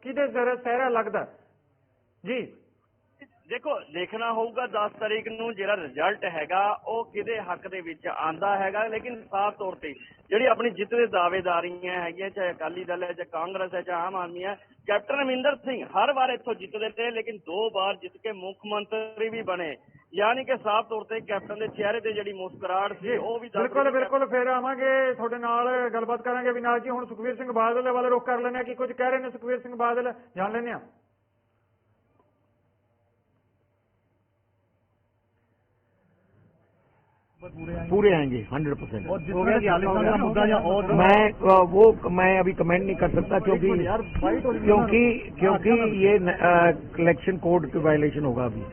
किहदे सहरा लगदा जी? देखो देखना होगा 10 तारीख ਨੂੰ ਜਿਹੜਾ ਰਿਜ਼ਲਟ ਹੈਗਾ ਉਹ ਕਿਹਦੇ ਹੱਕ ਦੇ ਵਿੱਚ ਆਂਦਾ ਹੈਗਾ, ਲੇਕਿਨ ਸਾਫ਼ ਤੌਰ ਤੇ ਜਿਹੜੀ ਆਪਣੀ ਜਿੱਤ ਦੇ ਦਾਅਵੇਦਾਰੀਆਂ ਹੈਗੀਆਂ, ਚਾਹੇ ਅਕਾਲੀ ਦਲ ਹੈ, ਚਾਹੇ ਕਾਂਗਰਸ ਹੈ, ਚਾਹੇ ਆਮ ਆਦਮੀ ਹੈ, ਕੈਪਟਨ ਅਮਰਿੰਦਰ ਸਿੰਘ ਹਰ ਵਾਰ ਇੱਥੋਂ ਜਿੱਤਦੇ ਤੇ, ਲੇਕਿਨ 2 ਵਾਰ ਜਿੱਤ ਕੇ ਮੁੱਖ ਮੰਤਰੀ ਵੀ ਬਣੇ। यानी कि साफ तौर से कैप्टन के चेहरे ते जिहड़ी मुस्कुराहट सी वो भी बिल्कुल फिर आवांगे तुहाडे नाल गलबात करांगे विनाश जी। हुण सुखबीर सिंह बादल वाले रुख कर लैने कि कुछ कह रहे हैं सुखबीर सिंह बादल, जान लैने पूरे आएंगे 100%। मैं अभी कमेंट नहीं कर सकता क्योंकि ये इलेक्शन कोड की वायलेशन होगा अभी।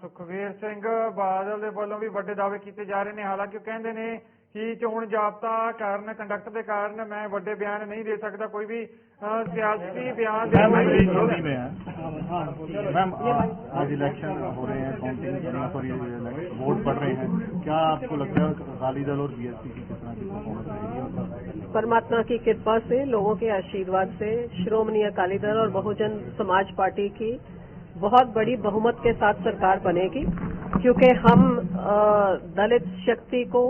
सुखबीर सिंह बादल दे वल्लों भी वड्डे दावे किए जा रहे हैं। हालांकि कहते हैं कि चोण जाब्ता कारण कंडक्ट के कारण मैं वड्डे बयान नहीं दे सकता, कोई भी सियासी बयान मैम आज इलेक्शन हो रहे हैं, काउंटिंग वोट पड़ रहे हैं, क्या आपको लगता है अकाली दल और बीएसपी की किस तरह की परफॉर्मेंस रहेगी? परमात्मा की कृपा से, लोगों के आशीर्वाद से श्रोमणी अकाली दल और बहुजन समाज पार्टी की बहुत बड़ी बहुमत के साथ सरकार बनेगी, क्योंकि हम दलित शक्ति को,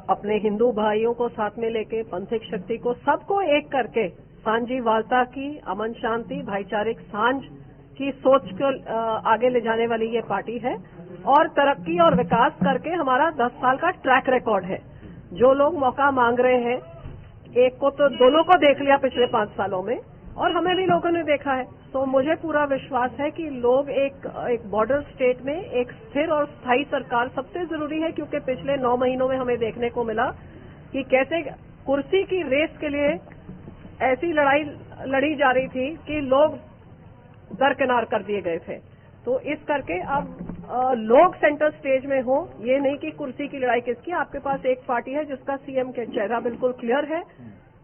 अपने हिंदू भाइयों को साथ में लेके, पंथिक शक्ति को, सबको एक करके सांझीवालता की, अमन शांति, भाईचारिक सांझ की सोच को आगे ले जाने वाली ये पार्टी है। और तरक्की और विकास करके हमारा 10 साल का ट्रैक रिकॉर्ड है। जो लोग मौका मांग रहे हैं, एक को तो दोनों को देख लिया पिछले 5 सालों में, और हमें भी लोगों ने देखा है। तो मुझे पूरा विश्वास है कि लोग एक बॉर्डर स्टेट में एक स्थिर और स्थायी सरकार सबसे जरूरी है, क्योंकि पिछले 9 महीनों में हमें देखने को मिला कि कैसे कुर्सी की रेस के लिए ऐसी लड़ाई लड़ी जा रही थी कि लोग दरकिनार कर दिए गए थे। तो इस करके अब लोग सेंटर स्टेज में हो, ये नहीं कि कुर्सी की लड़ाई किसकी। आपके पास एक पार्टी है जिसका सीएम के चेहरा बिल्कुल क्लियर है,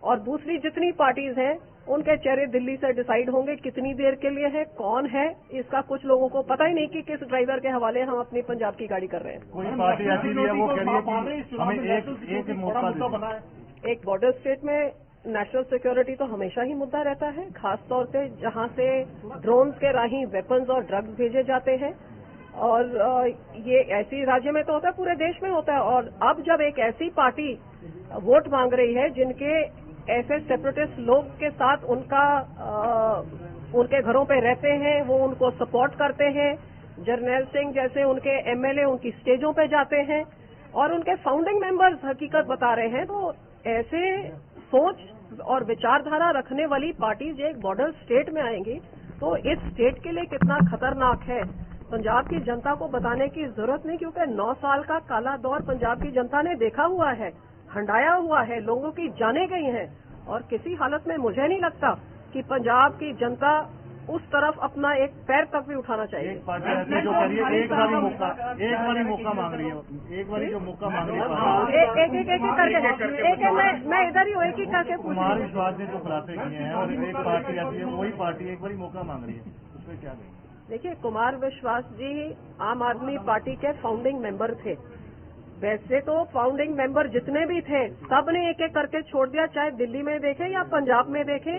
और दूसरी जितनी पार्टीज हैं उनके चेहरे दिल्ली से डिसाइड होंगे कितनी देर के लिए है, कौन है। इसका कुछ लोगों को पता ही नहीं कि किस ड्राइवर के हवाले हम अपनी पंजाब की गाड़ी कर रहे हैं। कोई पार्टी ऐसी भी है वो कह रही है कि हमें एक मौका एक बॉर्डर स्टेट में नेशनल सिक्योरिटी तो हमेशा ही मुद्दा रहता है, खासतौर से जहां से ड्रोन्स के राही वेपन्स और ड्रग्स भेजे जाते हैं। और ये ऐसी राज्य में तो होता है, पूरे देश में होता है। और अब जब एक ऐसी पार्टी वोट मांग रही है जिनके ऐसे सेपरेटिस्ट लोग के साथ उनके घरों पे रहते हैं, वो उनको सपोर्ट करते हैं, जर्नैल सिंह जैसे उनके एमएलए उनकी स्टेजों पे जाते हैं और उनके फाउंडिंग मेंबर्स हकीकत बता रहे हैं, तो ऐसे सोच और विचारधारा रखने वाली पार्टीज एक बॉर्डर स्टेट में आएंगी तो इस स्टेट के लिए कितना खतरनाक है पंजाब की जनता को बताने की जरूरत नहीं, क्योंकि 9 साल का काला दौर पंजाब की जनता ने देखा हुआ है, हंडाया हुआ है, लोगों की जाने गई हैं। और किसी हालत में मुझे नहीं लगता कि पंजाब की जनता उस तरफ अपना एक पैर तक भी उठाना चाहिए। एक पार्टी ऐसी जो कह रही है एक बारी मौका मांग रही है, एक बारी जो मौका मांग रही है, एक मैं इधर ही एक ही करके पूछ रही हूँ। विश्वास ने जो खुलासे किए हैं और एक पार्टी ऐसी है वही पार्टी एक बारी मौका मांग रही है, उसमें क्या नहीं? देखिए, कुमार विश्वास जी आम आदमी पार्टी के फाउंडिंग मेंबर थे। वैसे तो फाउंडिंग मेंबर जितने भी थे सब ने एक एक करके छोड़ दिया, चाहे दिल्ली में देखें या पंजाब में देखें।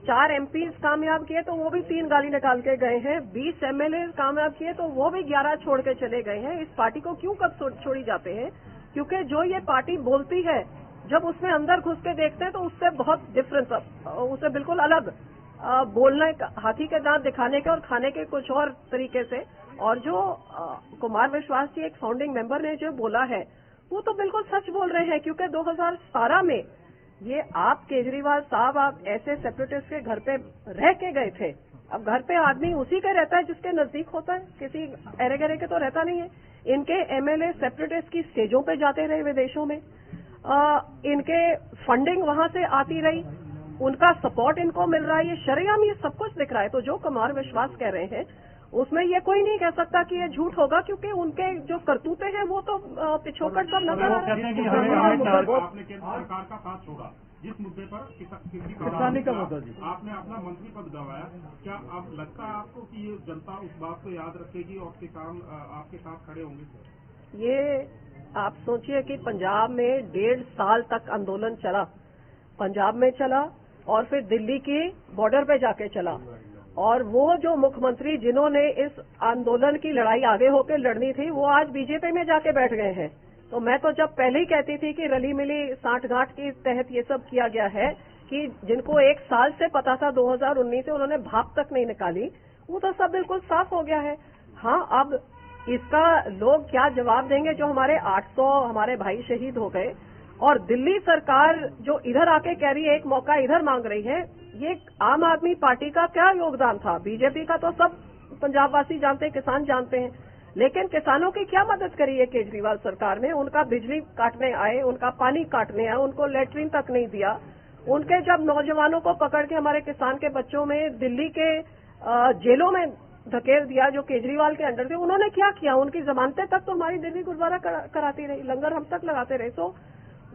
4 एमपीज कामयाब किए तो वो भी 3 गाली निकाल के गए हैं, 20 एमएलए कामयाब किए तो वो भी 11 छोड़ के चले गए हैं। इस पार्टी को क्यों कब छोड़ी जाते हैं? क्योंकि जो ये पार्टी बोलती है जब उसमें अंदर घुस के देखते हैं तो उससे बहुत डिफरेंस, उससे बिल्कुल अलग बोलने, हाथी के दांत दिखाने के और खाने के कुछ और तरीके से। और जो कुमार विश्वास जी एक फाउंडिंग मेंबर ने जो बोला है वो तो बिल्कुल सच बोल रहे हैं, क्योंकि 2017 में ये आप केजरीवाल साहब आप ऐसे सेपरेटिस्ट के घर पे रह के गए थे। अब घर पे आदमी उसी के रहता है जिसके नजदीक होता है, किसी अरे गरे के तो रहता नहीं है। इनके एमएलए सेपरेटिस्ट की स्टेजों पे जाते रहे विदेशों में, इनके फंडिंग वहां से आती रही, उनका सपोर्ट इनको मिल रहा है, ये शरेआम ये सब कुछ दिख रहा है। तो जो कुमार विश्वास कह रहे हैं उसमें ये कोई नहीं कह सकता कि ये झूठ होगा, क्योंकि उनके जो करतूते हैं वो तो पिछोकड़ सब नजर आ रहा है। आपने केंद्र सरकार का साथ छोड़ा जिस मुद्दे पर किसानी का मुद्दा जी, आपने अपना मंत्री पद गंवाया, क्या अब लगता है आपको कि ये जनता उस बात को याद रखेगी और किसान आपके साथ खड़े होंगे? ये आप सोचिए कि पंजाब में 1.5 साल तक आंदोलन चला, पंजाब में चला और फिर दिल्ली की बॉर्डर पे जाके चला। और वो जो मुख्यमंत्री जिन्होंने इस आंदोलन की लड़ाई आगे होकर लड़नी थी, वो आज बीजेपी में जाके बैठ गए हैं। तो मैं तो जब पहले ही कहती थी कि रली मिली सांठगांठ के तहत ये सब किया गया है कि जिनको एक साल से पता था 2019 से उन्होंने भाप तक नहीं निकाली, वो तो सब बिल्कुल साफ हो गया है। हाँ, अब इसका लोग क्या जवाब देंगे जो हमारे 800 हमारे भाई शहीद हो गए, और दिल्ली सरकार जो इधर आके कह रही है एक मौका इधर मांग रही है, ये आम आदमी पार्टी का क्या योगदान था? बीजेपी का तो सब पंजाबवासी जानते हैं, किसान जानते हैं, लेकिन किसानों की क्या मदद करी है केजरीवाल सरकार ने? उनका बिजली काटने आए, उनका पानी काटने आए, उनको लेटरिन तक नहीं दिया। उनके जब नौजवानों को पकड़ के हमारे किसान के बच्चों में दिल्ली के जेलों में धकेल दिया जो केजरीवाल के अंडर थे, उन्होंने क्या किया? उनकी जमानतें तक तो हमारी दिल्ली गुरुद्वारा कराती रही, लंगर हम तक लगाते रहे। तो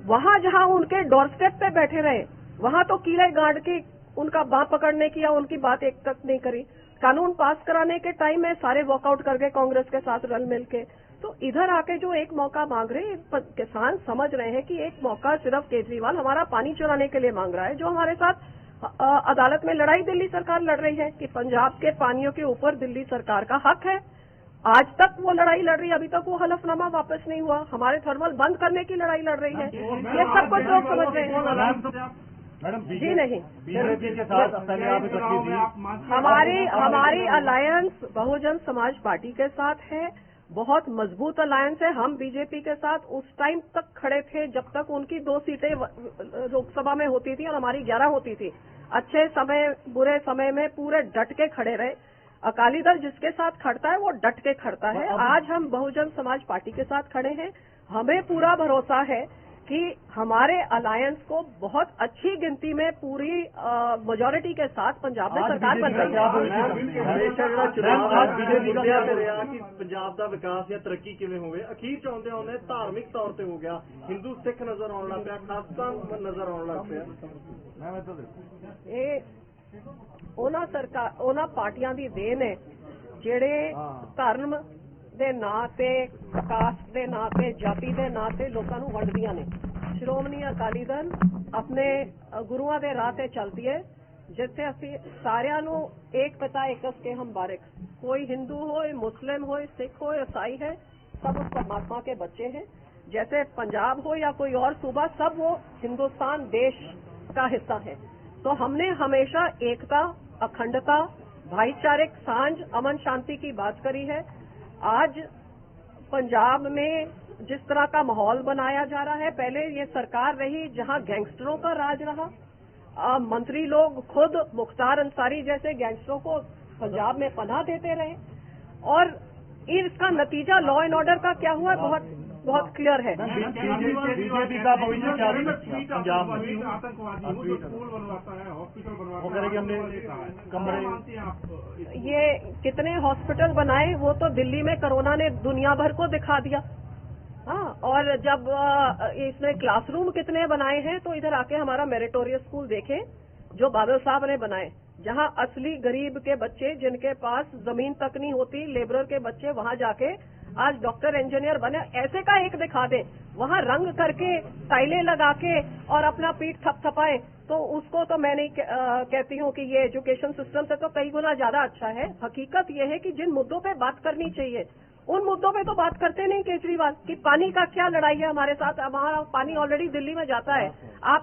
वहां जहां उनके डोरस्टेप पे बैठे रहे, वहां तो कीले गांड की उनका बाँ पकड़ने की या उनकी बात एक तक नहीं करी। कानून पास कराने के टाइम में सारे वॉकआउट कर गए कांग्रेस के साथ रल मिल के। तो इधर आके जो एक मौका मांग रहे, किसान समझ रहे हैं कि एक मौका सिर्फ केजरीवाल हमारा पानी चुराने के लिए मांग रहा है, जो हमारे साथ अदालत में लड़ाई दिल्ली सरकार लड़ रही है कि पंजाब के पानियों के ऊपर दिल्ली सरकार का हक है। आज तक वो लड़ाई लड़ रही है, अभी तक वो हलफनामा वापस नहीं हुआ। हमारे थर्मल बंद करने की लड़ाई लड़ रही है, ये सब कुछ लोग समझ रहे हैं। जी नहीं, बीजेपी के साथ पहले आप इकट्ठी थी। हमारी अलायंस बहुजन समाज पार्टी के साथ है, बहुत मजबूत अलायंस है। हम बीजेपी के साथ उस टाइम तक खड़े थे जब तक उनकी 2 सीटें लोकसभा में होती थी और हमारी 11 होती थी। अच्छे समय बुरे समय में पूरे डट के खड़े रहे। अकाली दल जिसके साथ खड़ता है वो डट के खड़ता है। आज हम बहुजन समाज पार्टी के साथ खड़े हैं। हमें पूरा भरोसा है कि हमारे अलायंस को बहुत अच्छी गिनती में पूरी मेजोरिटी के साथ पंजाब में सरकार बन रही है कि पंजाब का विकास या तरक्की किवें होवे, अखीर चाਹੁੰਦੇ होने धार्मिक तौर पे हो गया, हिंदू सिख नजर आने लग पिया, खालसा नजर आने लग पिया। ਉਹਨਾਂ ਪਾਰਟੀਆਂ ਦੀ ਦੇਣ ਹੈ ਜਿਹੜੇ ਧਰਮ ਦੇ ਨਾਂ ਤੇ, ਕਾਸਟ ਦੇ ਨਾਂ ਤੇ, ਜਾਤੀ ਦੇ ਨਾਂ ਤੇ ਲੋਕਾਂ ਨੂੰ ਵੰਡਦੀਆਂ ਨੇ। ਸ਼੍ਰੋਮਣੀ ਅਕਾਲੀ ਦਲ ਆਪਣੇ ਗੁਰੂਆਂ ਦੇ ਰਾਹ ਤੇ ਚੱਲਦੀ ਹੈ, ਜਿੱਥੇ ਅਸੀਂ ਸਾਰਿਆਂ ਨੂੰ ਇੱਕ ਪਿਤਾ ਇੱਕ ਕੇ ਹਮ ਬਾਰਿਕ, कोई हिंदू हो, मुस्लिम हो, सिख हो, ईसाई है, सब उस परमात्मा के बच्चे हैं। जैसे पंजाब हो या कोई और सूबा, सब वो हिंदुस्तान देश का हिस्सा है। तो हमने हमेशा एकता, अखंडता, भाईचारिक सांझ, अमन शांति की बात करी है। आज पंजाब में जिस तरह का माहौल बनाया जा रहा है, पहले ये सरकार रही जहां गैंगस्टरों का राज रहा, मंत्री लोग खुद मुख्तार अंसारी जैसे गैंगस्टरों को पंजाब में पनाह देते रहे, और इसका नतीजा लॉ एंड ऑर्डर का क्या हुआ बहुत क्लियर है। बीजेपी का भविष्य क्या है पंजाब में? आतंकवादी वो स्कूल बनवाता है, हॉस्पिटल बनवाता है, ये कितने हॉस्पिटल बनाए वो तो दिल्ली में कोरोना ने दुनिया भर को दिखा दिया। हाँ, और जब इसमें क्लासरूम कितने बनाए हैं, तो इधर आके हमारा मेरिटोरियस स्कूल देखें जो बादल साहब ने बनाए, जहां असली गरीब के बच्चे जिनके पास जमीन तक नहीं होती, लेबरर के बच्चे वहां जाके आज डॉक्टर इंजीनियर बने। ऐसे का एक दिखा दे, वहां रंग करके टाइलें लगा के और अपना पीठ थपथपाए, तो उसको तो मैं नहीं कहती हूँ कि ये एजुकेशन सिस्टम से तो कई गुना ज्यादा अच्छा है। हकीकत ये है कि जिन मुद्दों पे बात करनी चाहिए उन मुद्दों पे तो बात करते नहीं केजरीवाल। कि पानी का क्या लड़ाई है हमारे साथ, हमारा पानी ऑलरेडी दिल्ली में जाता है, आप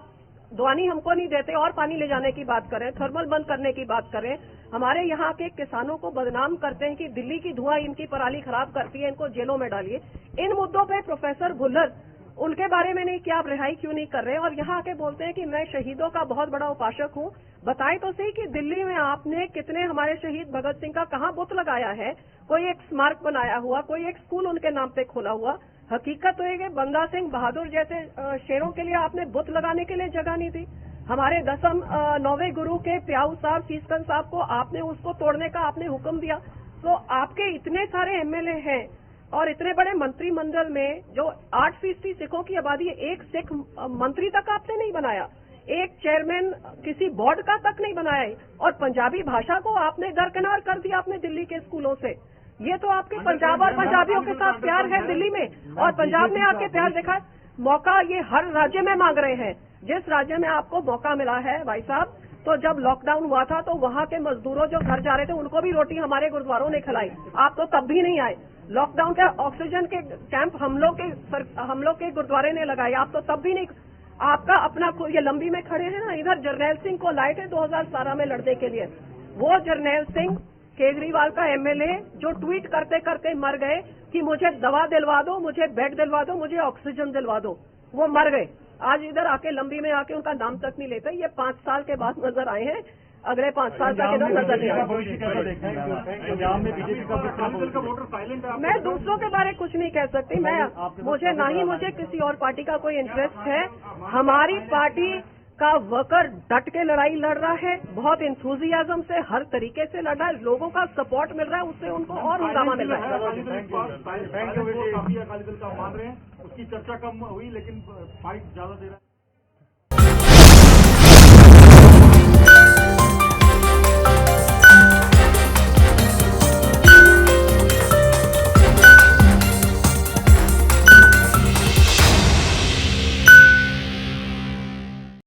दुआनी हमको नहीं देते और पानी ले जाने की बात करें, थर्मल बंद करने की बात करें, हमारे यहाँ के किसानों को बदनाम करते हैं कि दिल्ली की धुआं इनकी पराली खराब करती है, इनको जेलों में डालिए। इन मुद्दों पे प्रोफेसर भुल्लर, उनके बारे में नहीं कि आप रिहाई क्यों नहीं कर रहे, और यहाँ आके बोलते हैं कि मैं शहीदों का बहुत बड़ा उपासक हूँ। बताए तो सही कि दिल्ली में आपने कितने हमारे शहीद भगत सिंह का कहाँ बुत लगाया है, कोई एक स्मारक बनाया हुआ, कोई एक स्कूल उनके नाम पे खोला हुआ। हकीकत तो है कि बंदा सिंह बहादुर जैसे शेरों के लिए आपने बुत लगाने के लिए जगह नहीं दी। हमारे 10वें 9वें गुरु के प्याऊ साहब शीशकंद साहब को आपने उसको तोड़ने का आपने हुक्म दिया। तो आपके इतने सारे एमएलए हैं और इतने बड़े मंत्रिमंडल में जो 8% सिखों की आबादी है, एक सिख मंत्री तक आपने नहीं बनाया, एक चेयरमैन किसी बोर्ड का तक नहीं बनाया, और पंजाबी भाषा को आपने दरकिनार कर दिया अपने दिल्ली के स्कूलों से। ये तो आपके पंजाब और पंजाबियों के साथ प्यार है दिल्ली में, और पंजाब में आपके प्यार दिखा। मौका ये हर राज्य में मांग रहे हैं। जिस राज्य में आपको मौका मिला है भाई साहब, तो जब लॉकडाउन हुआ था तो वहाँ के मजदूरों जो घर जा रहे थे उनको भी रोटी हमारे गुरुद्वारों ने खिलाई। आप तो तब भी नहीं आए। लॉकडाउन के ऑक्सीजन के कैंप हम लोग के गुरुद्वारे ने लगाए, आप तो तब भी नहीं। आपका अपना ये लंबी में खड़े हैं ना, इधर जरनैल सिंह को लाए थे 2017 में लड़ने के लिए। वो जरनैल सिंह केजरीवाल का एमएलए जो ट्वीट करते करते मर गए कि मुझे दवा दिलवा दो, मुझे बेड दिलवा दो, मुझे ऑक्सीजन दिलवा दो, वो मर गए। आज इधर आके लंबी में आके उनका नाम तक नहीं लेते। ये 5 साल के बाद नजर आए हैं, अगले 5 साल तक इधर नजर नहीं आए। मैं दूसरों के बारे कुछ नहीं कह सकती। मुझे किसी और पार्टी का कोई इंटरेस्ट है। हमारी पार्टी का वर्कर डट के लड़ाई लड़ रहा है, बहुत इंथुजियाज्म से, हर तरीके से लड़ रहा है। लोगों का सपोर्ट मिल रहा है, उससे उनको और हंगामा मिल रहा है। काफी अकाली दल का मान रहे हैं, उसकी चर्चा कम हुई लेकिन फाइट ज्यादा दे रहा है।